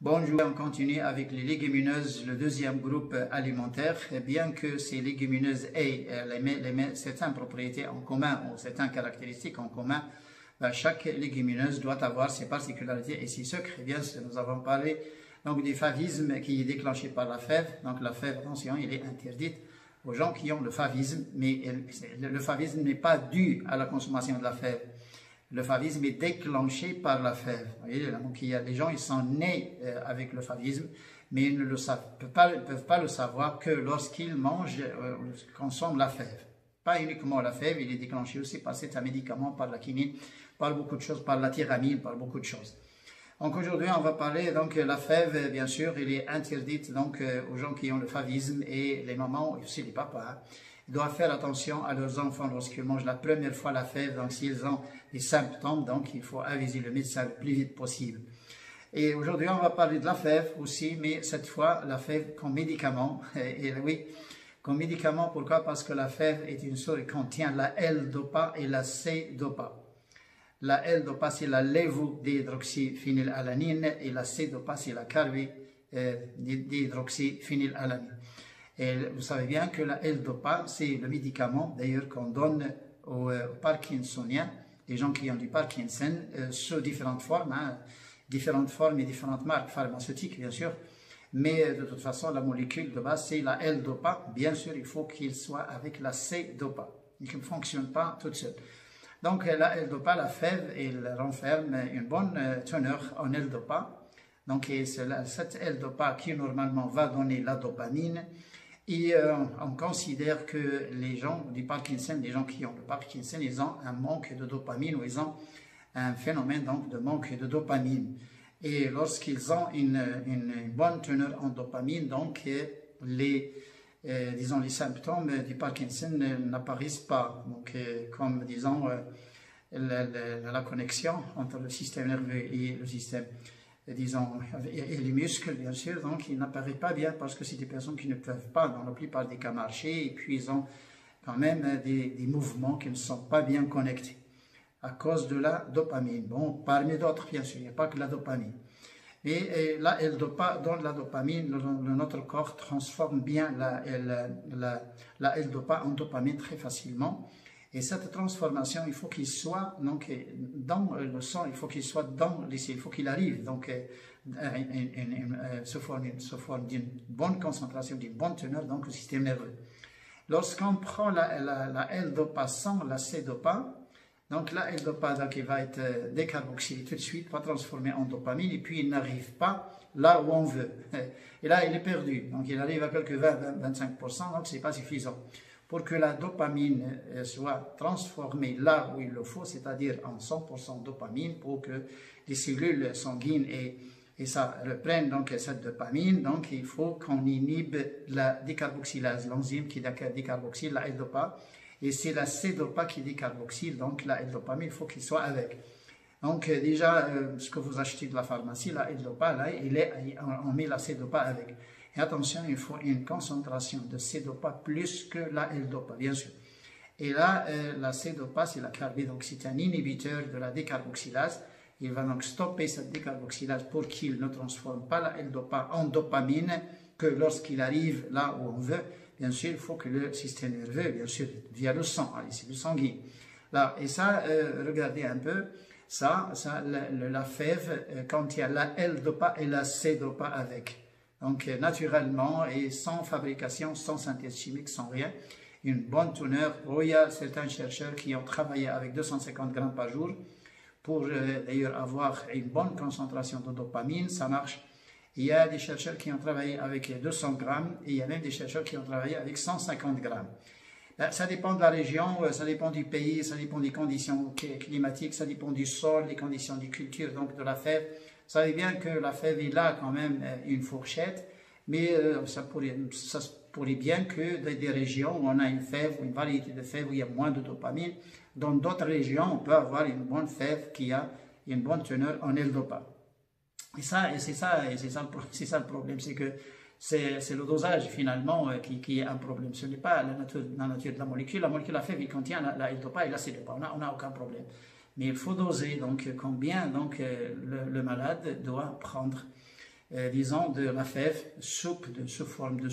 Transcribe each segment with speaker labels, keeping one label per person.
Speaker 1: Bonjour, on continue avec les légumineuses, le deuxième groupe alimentaire. Bien que ces légumineuses aient certaines propriétés en commun ou certaines caractéristiques en commun, chaque légumineuse doit avoir ses particularités et ses secrets. Eh bien, nous avons parlé donc du favisme qui est déclenché par la fève. Donc la fève, attention, il est interdite aux gens qui ont le favisme, mais le favisme n'est pas dû à la consommation de la fève. Le favisme est déclenché par la fève. Vous voyez, donc les gens ils sont nés avec le favisme, mais ils ne peuvent pas le savoir que lorsqu'ils mangent, consomment la fève. Pas uniquement la fève, il est déclenché aussi par certains médicaments, par la quinine, par beaucoup de choses, par la tyramine, par beaucoup de choses. Donc aujourd'hui, on va parler donc la fève, bien sûr, elle est interdite donc aux gens qui ont le favisme et les mamans et aussi les papas. Ils doivent faire attention à leurs enfants lorsqu'ils mangent la première fois la fève. Donc s'ils ont des symptômes, donc il faut aviser le médecin le plus vite possible. Et aujourd'hui, on va parler de la fève aussi, mais cette fois la fève comme médicament. Et oui, comme médicament, pourquoi? Parce que la fève est une source qui contient la L-dopa et la C-dopa. La L-dopa, c'est la lévodéhydroxyphénylalanine et la C-dopa, c'est la carbidéhydroxyphénylalanine. Et vous savez bien que la L-dopa, c'est le médicament d'ailleurs qu'on donne aux Parkinsoniens, les gens qui ont du Parkinson, sous différentes formes et différentes marques pharmaceutiques bien sûr. Mais de toute façon, la molécule de base, c'est la L-dopa. Bien sûr, il faut qu'il soit avec la C-dopa. Il ne fonctionne pas toute seule. Donc la L-dopa, la fève, elle renferme une bonne teneur en L-dopa. Donc c'est cette L-dopa qui normalement va donner la dopamine. Et on considère que les gens du Parkinson, les gens qui ont le Parkinson, ils ont un manque de dopamine ou ils ont un phénomène donc de manque de dopamine. Et lorsqu'ils ont une bonne teneur en dopamine, donc disons les symptômes du Parkinson n'apparaissent pas. Donc comme disons la connexion entre le système nerveux et le système disons, et les muscles, bien sûr, donc ils n'apparaissent pas bien parce que c'est des personnes qui ne peuvent pas, dans la plupart des cas, marcher et puis ils ont quand même des mouvements qui ne sont pas bien connectés à cause de la dopamine. Bon, parmi d'autres, bien sûr, il n'y a pas que la dopamine. Et là, L-dopa donne la dopamine, notre corps transforme bien la L-dopa en dopamine très facilement. Et cette transformation, il faut qu'il soit donc, dans le sang, il faut qu'il soit dans les cellules, il faut qu'il arrive donc, sous forme d'une bonne concentration, d'une bonne teneur donc, au système nerveux. Lorsqu'on prend la L-dopa sans la C-dopa, donc la L-dopa donc, il va être décarboxylé tout de suite, va transformer en dopamine, et puis il n'arrive pas là où on veut. Et là, il est perdu. Donc il arrive à quelques 20-25%, donc ce n'est pas suffisant. Pour que la dopamine soit transformée là où il le faut, c'est-à-dire en 100% dopamine, pour que les cellules sanguines et ça reprenne donc cette dopamine, donc il faut qu'on inhibe la décarboxylase, l'enzyme qui décarboxyle la L-dopa, et c'est la C-dopa qui décarboxyle, donc la L-dopamine, il faut qu'il soit avec. Donc déjà, ce que vous achetez de la pharmacie, la L-dopa, là, on met la C-dopa avec. Et attention, il faut une concentration de C-dopa plus que la L-dopa, bien sûr. Et là, la C-dopa, c'est la carbidéoxy, c'est un inhibiteur de la décarboxylase. Il va donc stopper cette décarboxylase pour qu'il ne transforme pas la L-dopa en dopamine, que lorsqu'il arrive là où on veut, bien sûr, il faut que le système nerveux, bien sûr, via le sang, les cellules sanguines. Là, et ça, regardez un peu, la fève, quand il y a la L-dopa et la C-dopa avec. Donc naturellement et sans fabrication, sans synthèse chimique, sans rien, une bonne teneur. Il y a certains chercheurs qui ont travaillé avec 250 grammes par jour pour d'ailleurs avoir une bonne concentration de dopamine, ça marche. Il y a des chercheurs qui ont travaillé avec 200 grammes et il y a même des chercheurs qui ont travaillé avec 150 grammes. Ça dépend de la région, ça dépend du pays, ça dépend des conditions climatiques, ça dépend du sol, des conditions de culture, donc de la fève. Vous savez bien que la fève, il a quand même une fourchette, mais ça pourrait bien que dans des régions où on a une fève, une variété de fèves où il y a moins de dopamine, dans d'autres régions, on peut avoir une bonne fève qui a une bonne teneur en L-dopa. Et c'est ça le problème, c'est que c'est le dosage finalement qui est un problème. Ce n'est pas la nature de la molécule. La molécule, la fève, il contient la L-dopa et la C-dopa. On n'a aucun problème. Mais il faut doser donc combien donc, le malade doit prendre. disons, de la fève, soupe sous forme de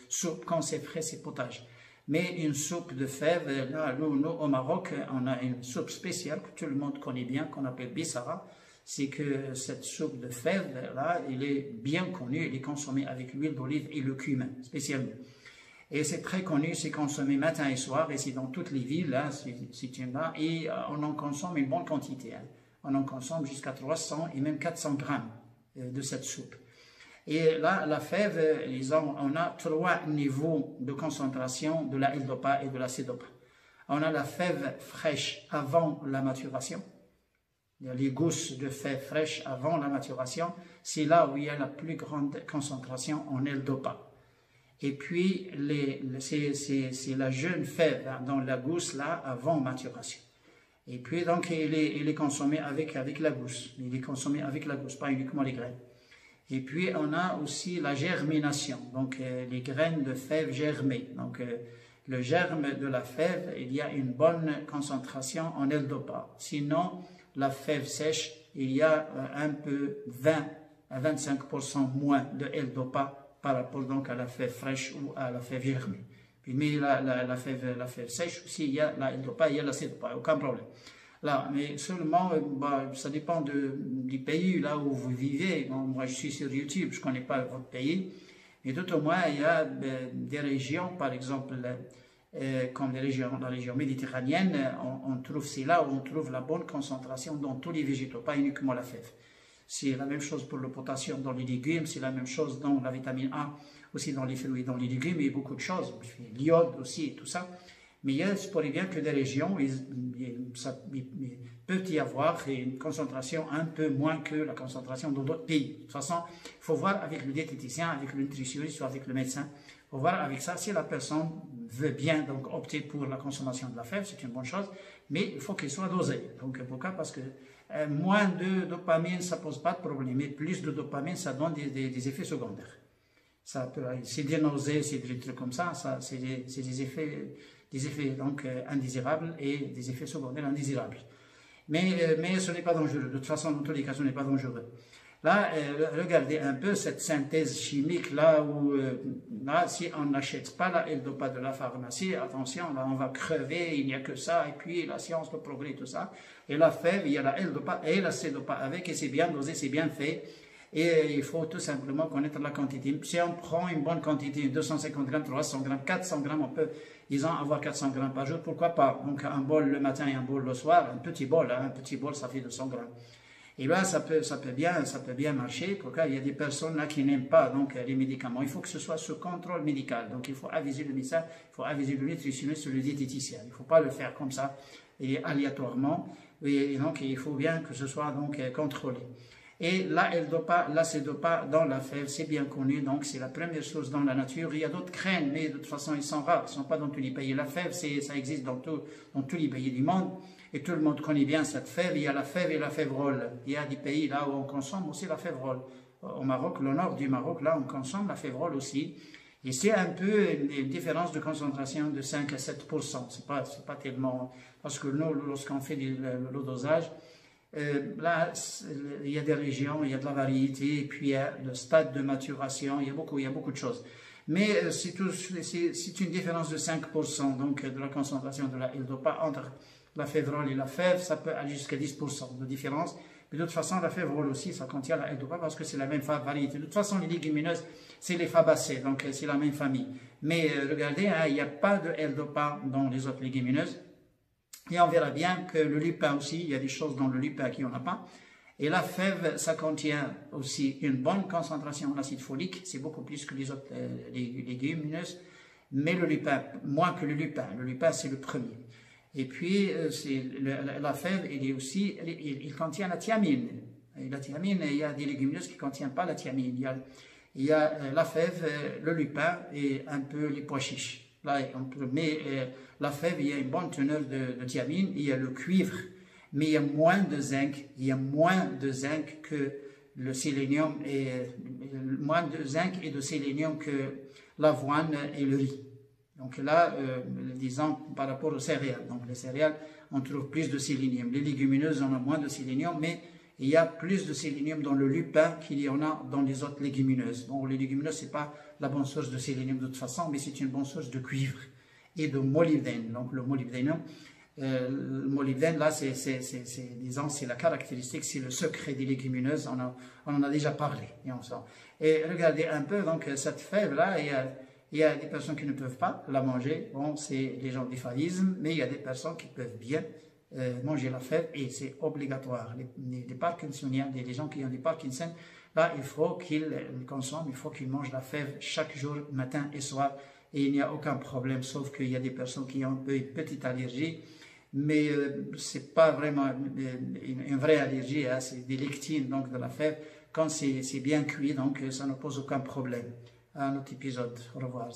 Speaker 1: soupe. Quand c'est frais, c'est potage. Mais une soupe de fèves, là, nous, au Maroc, on a une soupe spéciale que tout le monde connaît bien, qu'on appelle bissara. C'est que cette soupe de fèves, là, elle est bien connue, elle est consommée avec l'huile d'olive et le cumin, spécialement. Et c'est très connu, c'est consommé matin et soir, et c'est dans toutes les villes, là, si tu es là, et on en consomme une bonne quantité. Hein. On en consomme jusqu'à 300 et même 400 grammes de cette soupe. Et là, la fève, on a 3 niveaux de concentration de la L-Dopa et de la C-Dopa. On a la fève fraîche avant la maturation. Il y a les gousses de fèves fraîches avant la maturation. C'est là où il y a la plus grande concentration en L-Dopa. Et puis, c'est la jeune fève dans la gousse là avant maturation. Et puis, donc, il est consommé avec la gousse. Il est consommé avec la gousse, pas uniquement les graines. Et puis, on a aussi la germination, donc les graines de fèves germées. Donc, le germe de la fève, il y a une bonne concentration en L-Dopa. Sinon, la fève sèche, il y a un peu 20 à 25% moins de L-Dopa par rapport donc à la fève fraîche ou à la fève germée. Mais la fève sèche aussi, il y a la L-Dopa, il y a la C-Dopa, aucun problème. Là, mais seulement, ça dépend du pays là où vous vivez. Bon, moi, je suis sur YouTube, je ne connais pas votre pays. Mais tout au moins, il y a des régions, par exemple, comme la région méditerranéenne, on trouve, c'est là où on trouve la bonne concentration dans tous les végétaux, pas uniquement la fève. C'est la même chose pour le potassium dans les légumes, c'est la même chose dans la vitamine A, aussi dans les fruits et dans les légumes, et beaucoup de choses, l'iode aussi et tout ça. Mais il se pourrait bien que des régions, il peut y avoir une concentration un peu moins que la concentration dans d'autres pays. De toute façon, il faut voir avec le diététicien, avec le nutritionniste ou avec le médecin. Il faut voir avec ça si la personne veut bien donc opter pour la consommation de la fève, c'est une bonne chose, mais il faut qu'il soit dosé. Donc pourquoi? Parce que moins de dopamine, ça ne pose pas de problème, mais plus de dopamine, ça donne des effets secondaires. C'est des nausées, c'est des trucs comme ça, c'est des effets donc indésirables et des effets secondaires indésirables. Mais ce n'est pas dangereux. De toute façon, dans tous les cas, ce n'est pas dangereux. Là, regardez un peu cette synthèse chimique, là où, là, si on n'achète pas la L-Dopa de la pharmacie, attention, là, on va crever, il n'y a que ça, et puis la science, le progrès, tout ça. Et la fève, il y a la L-Dopa et la C-Dopa avec, et c'est bien dosé, c'est bien fait. Et il faut tout simplement connaître la quantité. Si on prend une bonne quantité, 250 grammes, 300 grammes, 400 grammes, on peut, disons, avoir 400 grammes par jour, pourquoi pas? Donc un bol le matin et un bol le soir, un petit bol, ça fait 200 grammes. Et bien, ça peut bien marcher. Pourquoi? Il y a des personnes là qui n'aiment pas donc, les médicaments. Il faut que ce soit sous contrôle médical. Donc, il faut aviser le médecin, il faut aviser le nutritionniste, le diététicien. Il ne faut pas le faire comme ça, et aléatoirement. Et donc, il faut bien que ce soit donc, contrôlé. Et la L-Dopa, la C-Dopa dans la fève, c'est bien connu, donc c'est la première chose dans la nature. Il y a d'autres graines, mais de toute façon, ils sont rares, ils ne sont pas dans tous les pays. La fève, ça existe dans tous les pays du monde, et tout le monde connaît bien cette fève. Il y a la fève et la févrole. Il y a des pays là où on consomme aussi la févrole. Au Maroc, le nord du Maroc, là, on consomme la févrole aussi. Et c'est un peu une différence de concentration de 5 à 7%. C'est pas tellement... Parce que nous, lorsqu'on fait le dosage, là, il y a des régions, il y a de la variété, et puis il y a le stade de maturation, il y a beaucoup de choses. Mais c'est une différence de 5%, donc de la concentration de la L-Dopa entre la févrole et la fève, ça peut aller jusqu'à 10% de différence. Mais de toute façon, la févrole aussi, ça contient la L-Dopa parce que c'est la même variété. De toute façon, les légumineuses, c'est les fabacées, donc c'est la même famille. Mais regardez, hein, il n'y a pas de L-Dopa dans les autres légumineuses. Et on verra bien que le lupin aussi, il y a des choses dans le lupin qui n'en a pas. Et la fève, ça contient aussi une bonne concentration en acide folique, c'est beaucoup plus que les autres légumineuses, mais le lupin, moins que le lupin c'est le premier. Et puis, la fève, il contient la thiamine. Et la thiamine, il y a des légumineuses qui ne contiennent pas la thiamine. Il y a la fève, le lupin et un peu les pois chiches. Là, mais la fève, il y a une bonne teneur de thiamine, il y a le cuivre, mais il y a moins de zinc. Il y a moins de zinc que le sélénium, et moins de zinc et de sélénium que l'avoine et le riz. Donc là, disons par rapport aux céréales. Donc les céréales, on trouve plus de sélénium. Les légumineuses, on a moins de sélénium, mais il y a plus de sélénium dans le lupin qu'il y en a dans les autres légumineuses. Bon, les légumineuses, ce n'est pas la bonne source de sélénium de toute façon, mais c'est une bonne source de cuivre et de molybdène. Donc le molybdène, là, disons, c'est la caractéristique, c'est le secret des légumineuses. On en a déjà parlé. Et regardez un peu, donc cette fève-là, il y a des personnes qui ne peuvent pas la manger. Bon, c'est les gens d'éphaïsme, mais il y a des personnes qui peuvent bien manger la fève et c'est obligatoire. Les Parkinsoniens, les gens qui ont des Parkinson, là, il faut qu'ils consomment, il faut qu'ils mangent la fève chaque jour, matin et soir. Et il n'y a aucun problème, sauf qu'il y a des personnes qui ont une petite allergie. Mais ce n'est pas vraiment une vraie allergie, hein, c'est des lectines donc de la fève. Quand c'est bien cuit, donc ça ne pose aucun problème. À un autre épisode. Au revoir.